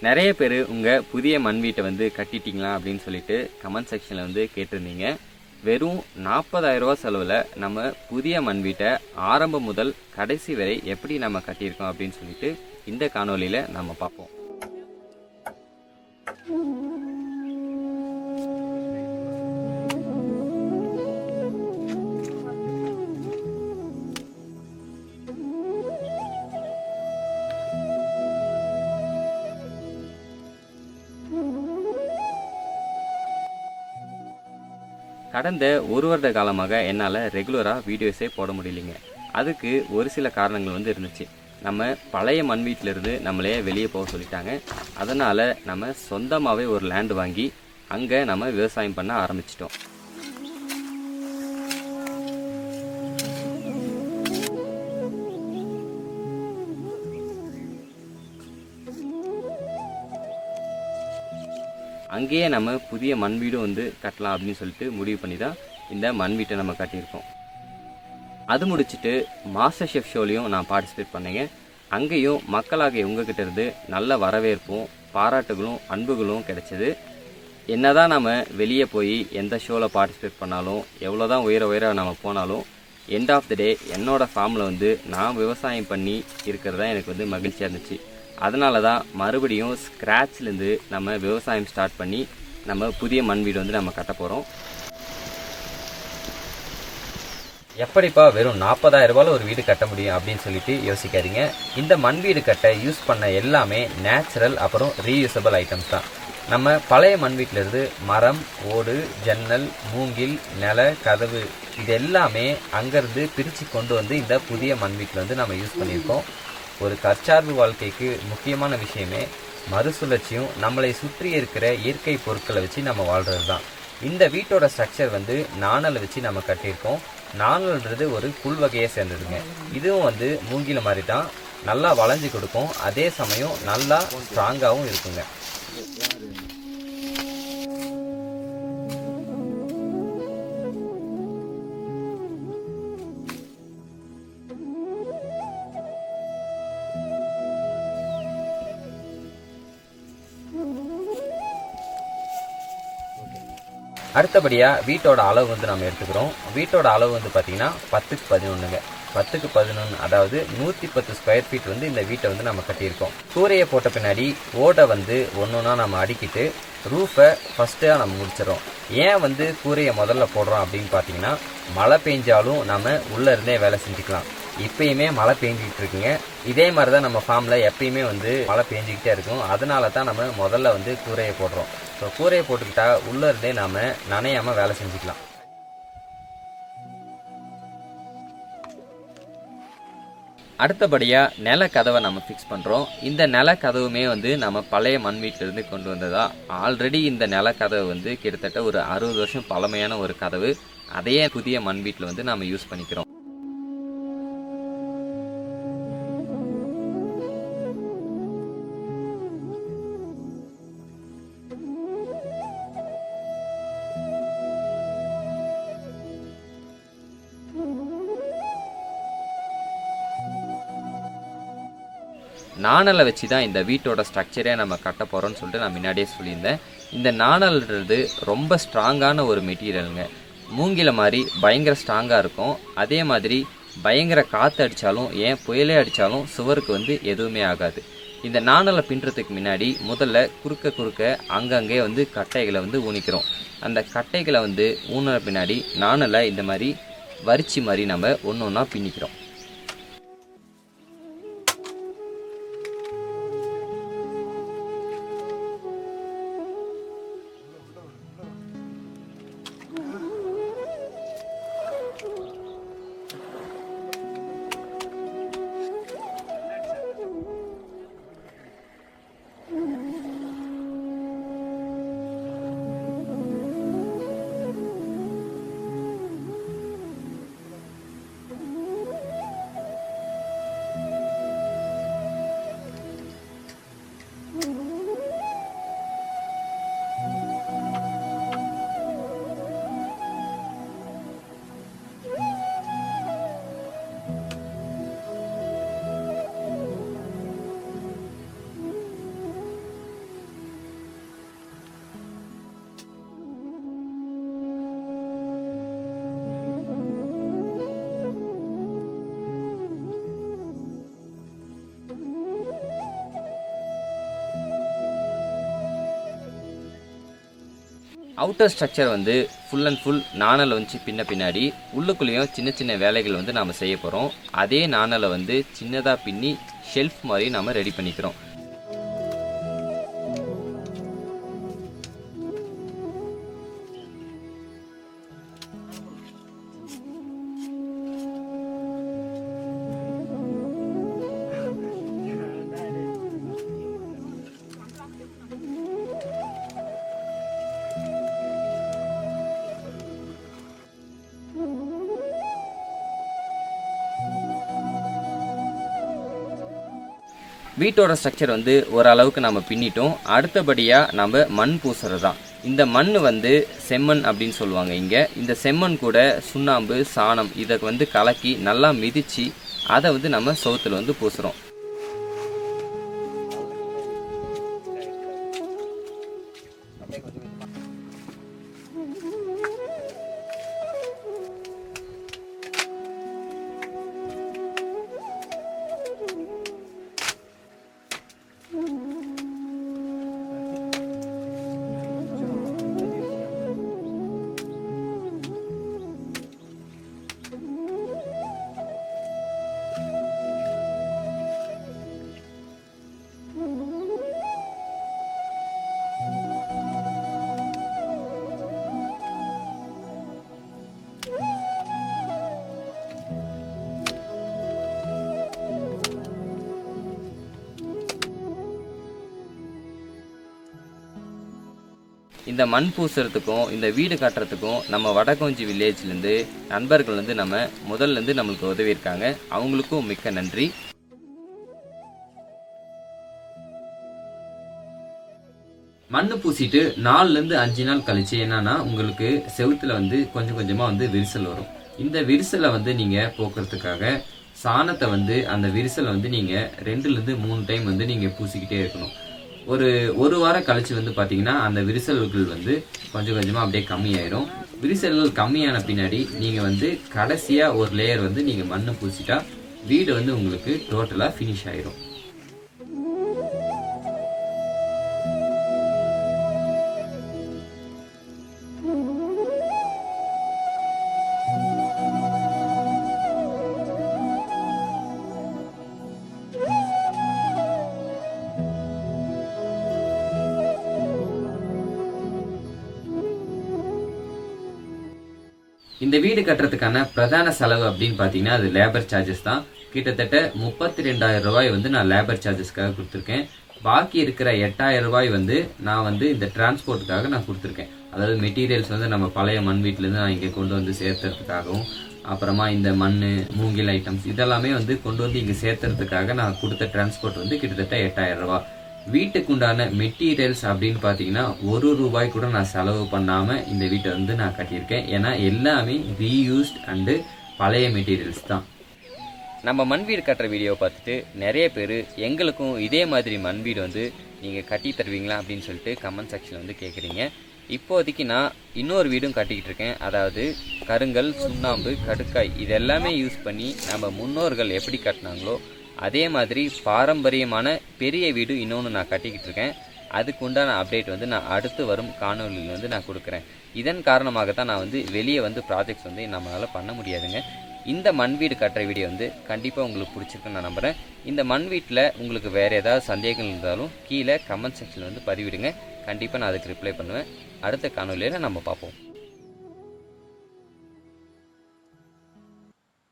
நிறைய பேர் உங்கள் புதிய மண் வீட்டை வந்து கட்டிட்டீங்களா அப்படின்னு சொல்லிட்டு கமெண்ட் செக்ஷனில் வந்து கேட்டிருந்தீங்க. வெறும் 40,000 ரூபா செலவில் நம்ம புதிய மண் வீட்டை ஆரம்பம் முதல் கடைசி வரை எப்படி நம்ம கட்டியிருக்கோம் அப்படின்னு சொல்லிட்டு இந்த காணொலியில் நம்ம பார்ப்போம். கடந்த ஒரு வருட காலமாக என்னால் ரெகுலராக வீடியோஸே போட முடியலைங்க. அதுக்கு ஒரு சில காரணங்கள் வந்து இருந்துச்சு. நம்ம பழைய மண் வீட்டிலேருந்து நம்மளே வெளியே போக சொல்லிட்டாங்க. அதனால் நம்ம சொந்தமாகவே ஒரு லேண்டு வாங்கி அங்கே நம்ம விவசாயம் பண்ண ஆரம்பிச்சிட்டோம். அங்கேயே நம்ம புதிய மண் வீடும் வந்து கட்டலாம் அப்படின்னு சொல்லிட்டு முடிவு பண்ணி தான் இந்த மண் வீட்டை நம்ம கட்டியிருக்கோம். அது முடிச்சுட்டு மாஸ்டர் ஷெஃப் ஷோலையும் நான் பார்ட்டிசிபேட் பண்ணேங்க. அங்கேயும் மக்களாகிய உங்ககிட்ட இருந்து நல்ல வரவேற்பும் பாராட்டுகளும் அன்புகளும் கிடைச்சது. என்னதான் நம்ம வெளியே போய் எந்த ஷோவில் பார்ட்டிசிபேட் பண்ணாலும் எவ்வளோதான் உயர நம்ம போனாலும் எண்ட் ஆஃப் த டே என்னோடய ஃபார்மில் வந்து நான் விவசாயம் பண்ணி இருக்கிறது தான் எனக்கு வந்து மகிழ்ச்சியாக இருந்துச்சு. அதனால தான் மறுபடியும் ஸ்க்ராட்ச்லேருந்து நம்ம விவசாயம் ஸ்டார்ட் பண்ணி நம்ம புதிய மண் வீடு வந்து நம்ம கட்ட போகிறோம். எப்படிப்பா வெறும் 40,000 ரூபாயில் ஒரு வீடு கட்ட முடியும் அப்படின்னு சொல்லிட்டு யோசிக்காதீங்க. இந்த மண் வீடு கட்ட யூஸ் பண்ண எல்லாமே நேச்சுரல் அப்புறம் ரீயூசபிள் ஐட்டம்ஸ் தான். நம்ம பழைய மண் வீட்டிலேருந்து மரம், ஓடு, ஜன்னல், மூங்கில், நில, கதவு இது எல்லாமே அங்கேருந்து பிரித்து கொண்டு வந்து இந்த புதிய மண் வீட்டில் வந்து நம்ம யூஸ் பண்ணியிருக்கோம். ஒரு தற்சார்பு வாழ்க்கைக்கு முக்கியமான விஷயமே மறுசுழற்சியும் நம்மளை சுற்றி இருக்கிற இயற்கை பொருட்களை வச்சு நம்ம வாழ்கிறது தான். இந்த வீட்டோட ஸ்ட்ரக்சர் வந்து நாணலை வச்சு நம்ம கட்டியிருக்கோம். நாணல்ன்றது ஒரு புல் வகையை சேர்ந்ததுங்க. இதுவும் வந்து மூங்கில மாதிரி தான், நல்லா வளைஞ்சு கொடுக்கும், அதே சமயம் நல்லா ஸ்ட்ராங்காகவும் இருக்குங்க. அடுத்தபடியாக வீட்டோட அளவு வந்து நம்ம எடுத்துக்கிறோம். வீட்டோட அளவு வந்து பார்த்திங்கன்னா 10க்கு 11ங்க. 10க்கு 11 அதாவது 110 ஸ்கொயர் ஃபீட் வந்து இந்த வீட்டை வந்து நம்ம கட்டியிருக்கோம். கூரையை போட்ட பின்னாடி ஓடை வந்து ஒன்றா நம்ம அடிக்கிட்டு ரூஃபை ஃபஸ்ட்டாக நம்ம முடிச்சிடறோம். ஏன் வந்து கூரையை முதல்ல போடுறோம் அப்படின்னு பார்த்தீங்கன்னா மழை பெஞ்சாலும் நம்ம உள்ளே இருந்தே வேலை செஞ்சுக்கலாம். இப்பயுமே மழை பெஞ்சிக்கிட்டு இருக்குங்க. இதே மாதிரி தான் நம்ம ஃபார்மில் எப்பயுமே வந்து மழை பெஞ்சிக்கிட்டே இருக்கும். அதனால தான் நம்ம முதல்ல வந்து கூரையை போடுறோம். ஸோ கூரையை போட்டுக்கிட்டா உள்ளே இருந்தே நாம் நனையாமல் வேலை செஞ்சுக்கலாம். அடுத்தபடியாக நில கதவை நம்ம ஃபிக்ஸ் பண்ணுறோம். இந்த நில கதவுமே வந்து நம்ம பழைய மண் வீட்டிலேருந்து கொண்டு வந்ததா. ஆல்ரெடி இந்த நில கதவு வந்து கிட்டத்தட்ட ஒரு 60 வருஷம் பழமையான ஒரு கதவு. அதையே புதிய மண் வீட்டில் வந்து நம்ம யூஸ் பண்ணிக்கிறோம். நாணலை வச்சு தான் இந்த வீட்டோட ஸ்ட்ரக்சரே நம்ம கட்ட போகிறோம்னு சொல்லிட்டு நான் முன்னாடியே சொல்லியிருந்தேன். இந்த நாணல்ன்றது ரொம்ப ஸ்ட்ராங்கான ஒரு மெட்டீரியலுங்க. மூங்கில மாதிரி பயங்கர ஸ்ட்ராங்காக இருக்கும். அதே மாதிரி பயங்கர காற்று அடித்தாலும் ஏன் புயலே அடித்தாலும் சுவருக்கு வந்து எதுவுமே ஆகாது. இந்த நாணலை பின்னுறதுக்கு முன்னாடி முதல்ல குறுக்க அங்கங்கே வந்து கட்டைகளை வந்து ஊனிக்கிறோம். அந்த கட்டைகளை வந்து ஊனின பின்னாடி நாணலை இந்த மாதிரி வரிச்சி மாதிரி நம்ம ஒன்று ஒன்றா பின்னிக்கிறோம். அவுட்டர் ஸ்ட்ரக்சர் வந்து ஃபுல் அண்ட் ஃபுல் நாணலை வந்து பின்னாடி உள்ளுக்குள்ளேயும் சின்ன சின்ன வேலைகள் வந்து நாம் செய்ய போகிறோம். அதே நாணலை வந்து சின்னதாக பின்னி ஷெல்ஃப் மாதிரி நாம் ரெடி பண்ணிக்கிறோம். வீட்டோட ஸ்ட்ரக்சர் வந்து ஓரளவுக்கு நம்ம பின்னிட்டோம். அடுத்தபடியாக நம்ம மண் பூசுறது தான். இந்த மண் வந்து செம்மண் அப்படின்னு சொல்லுவாங்க இங்கே. இந்த செம்மண் கூட சுண்ணாம்பு, சாணம் இதை வந்து கலக்கி நல்லா மிதித்து அதை வந்து நம்ம சவுத்தில் வந்து பூசுகிறோம். இந்த மண் பூசுறதுக்கும் இந்த வீடு கட்டுறதுக்கும் நம்ம வடகொஞ்சி வில்லேஜ்லேருந்து நண்பர்கள் வந்து நம்ம முதல்லேருந்து நம்மளுக்கு உதவி இருக்காங்க. அவங்களுக்கும் மிக்க நன்றி. மண் பூசிட்டு 4லேருந்து 5 நாள் கழிச்சு என்னன்னா உங்களுக்கு செவுத்துல வந்து கொஞ்சம் கொஞ்சமாக வந்து விரிசல் வரும். இந்த விரிசலை வந்து நீங்கள் போக்குறதுக்காக சாணத்தை வந்து அந்த விரிசலை வந்து நீங்கள் 2லேருந்து 3 டைம் வந்து நீங்கள் பூசிக்கிட்டே இருக்கணும். ஒரு வாரம் கழிச்சு வந்து பார்த்தீங்கன்னா அந்த விரிசல்கள் வந்து கொஞ்சம் கொஞ்சமாக அப்படியே கம்மியாயிரும். விரிசல்கள் கம்மியான பின்னாடி நீங்கள் வந்து கடைசியாக ஒரு லேயர் வந்து நீங்கள் மண்ணை பூசிட்டா வீடு வந்து உங்களுக்கு டோட்டலாக ஃபினிஷ் ஆயிரும். இந்த வீடு கட்டுறதுக்கான பிரதான செலவு அப்படின்னு பார்த்தீங்கன்னா அது லேபர் சார்ஜஸ் தான். கிட்டத்தட்ட 32,000 ரூபாய் வந்து நான் லேபர் சார்ஜஸ்க்காக கொடுத்துருக்கேன். பாக்கி இருக்கிற 8,000 ரூபாய் வந்து நான் வந்து இந்த டிரான்ஸ்போர்ட்டுக்காக நான் கொடுத்துருக்கேன். அதாவது மெட்டீரியல்ஸ் வந்து நம்ம பழைய மண் வீட்டிலேருந்து நான் இங்கே கொண்டு வந்து சேர்த்துறதுக்காகவும், அப்புறமா இந்த மண், மூங்கில் ஐட்டம்ஸ் இதெல்லாமே வந்து கொண்டு வந்து இங்கே சேர்த்துறதுக்காக நான் கொடுத்த டிரான்ஸ்போர்ட் வந்து கிட்டத்தட்ட 8,000 ரூபாய். வீட்டுக்கு உண்டான மெட்டீரியல்ஸ் அப்படின்னு பார்த்தீங்கன்னா 1 ரூபாய் கூட நான் செலவு பண்ணாமல் இந்த வீட்டை வந்து நான் கட்டியிருக்கேன். ஏன்னா எல்லாமே ரீயூஸ்ட் அண்டு பழைய மெட்டீரியல்ஸ் தான். நம்ம மண் வீடு கட்டுற வீடியோ பார்த்துட்டு நிறைய பேர் எங்களுக்கும் இதே மாதிரி மண் வீடு வந்து நீங்கள் கட்டி தருவீங்களா அப்படின்னு சொல்லிட்டு கமெண்ட் செக்ஷனில் வந்து கேட்குறீங்க. இப்போதைக்கு நான் இன்னொரு வீடும் கட்டிக்கிட்டு இருக்கேன். அதாவது கருங்கல், சுண்ணாம்பு, கடுக்காய் இது எல்லாமே யூஸ் பண்ணி நம்ம முன்னோர்கள் எப்படி கட்டினாங்களோ அதே மாதிரி பாரம்பரியமான பெரிய வீடு இன்னொன்று நான் கட்டிக்கிட்டு இருக்கேன். அதுக்கு உண்டான அப்டேட் வந்து நான் அடுத்து வரும் காணொலியில் வந்து நான் கொடுக்குறேன். இதன் காரணமாகத்தான் நான் வந்து வெளியே வந்து ப்ராஜெக்ட்ஸ் வந்து நம்மளால் பண்ண முடியாதுங்க. இந்த மண் வீடு கட்டுற வீடியோ வந்து கண்டிப்பாக உங்களுக்கு பிடிச்சிருக்குன்னு நான் நம்புகிறேன். இந்த மண் வீட்டில் உங்களுக்கு வேறு ஏதாவது சந்தேகங்கள் இருந்தாலும் கீழே கமெண்ட் செக்ஷனில் வந்து பதிவிடுங்க. கண்டிப்பாக நான் அதுக்கு ரிப்ளை பண்ணுவேன். அடுத்த காணொலியில் நம்ம பார்ப்போம்.